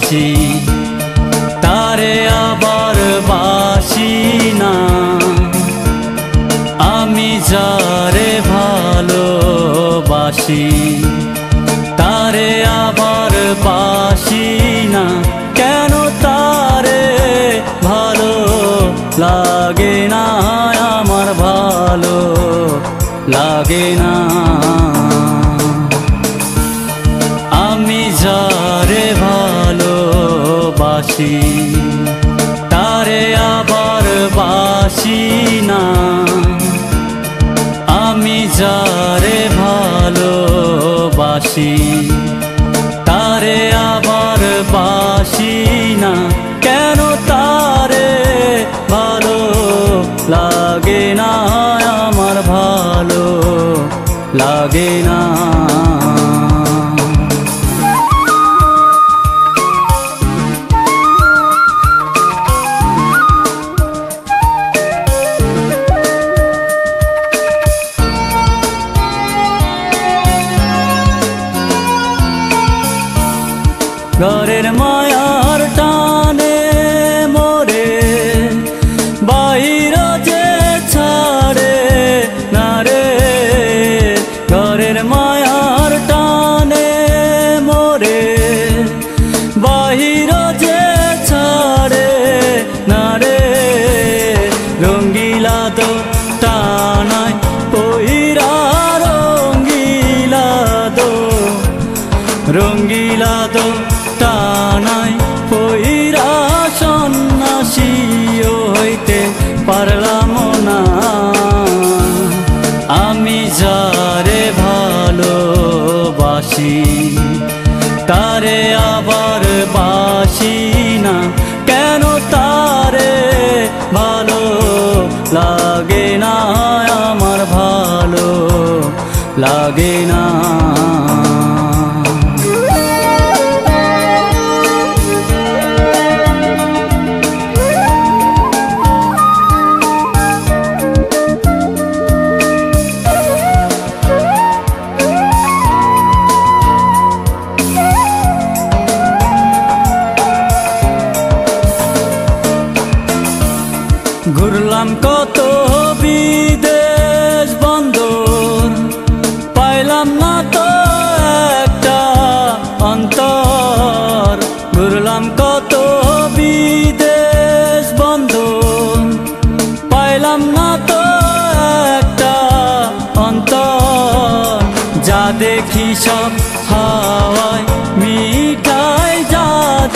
বাসি তারে আবার বাসি না। আমি যারে ভালোবাসি তারে আবার বাসি না। কেন তারে ভালো লাগে না, আমার ভালো লাগে না। আমি যারে ভালোবাসি তারে আবার বাসি না। আমি যারে ভালোবাসি তারে আবার বাসি না। কেন তারে ভালো লাগে না, আমার ভালো লাগে না। ঘরের মায়ার টানে মোরে বাহির যে ছাড়ে না রে। ঘরের মায়ার টানে মোরে বাহির যে ছাড়ে না রে। রঙ্গিলা তো টানায় পইরা রঙ্গিলা তো টানায় পইরা সন্ন্যাসী হইতে পারলাম না। আমি যারে ভালোবাসি তারে আবার বাসি না। কেন তারে ভালো লাগে না, আমার ভালো লাগে না। ঘুরলাম কত বিদেশ বন্দর, পাইলাম না তো একটা অন্তর। ঘুরলাম কত বিদেশ বন্দর, পাইলাম না তো একটা অন্তর। যা দেখি সব হাওয়ায় মিঠাই, যা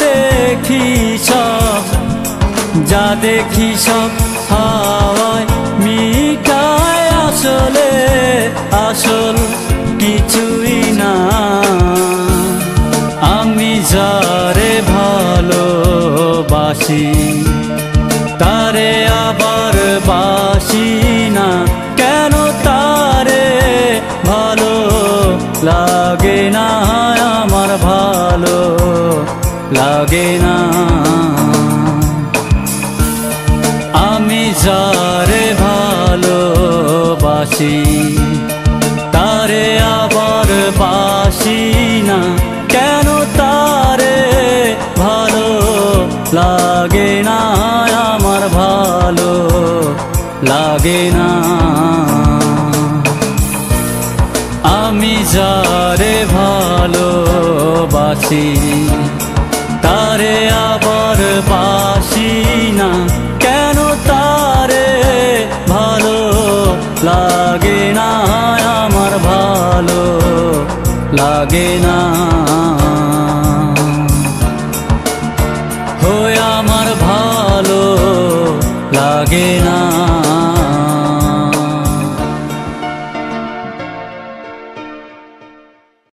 দেখি সব, যা দেখি সব হাওয়ায় মিঠাই। আসলে আসল কিছুই না। আমি যারে ভালোবাসি তারে আবার বাসি না। কেন তারে ভালো লাগে না, আমার ভালো লাগে না। আমি যারে ভালোবাসি তারে আবার বাসি না। কেন তারে ভালো লাগে না, আমার ভালো লাগে না। আমি যারে ভালোবাসি তারে আবার বাসি না। কেন তারে ভালো লাগে না, আমার ভালো লাগে না। আমার ভালো লাগে না।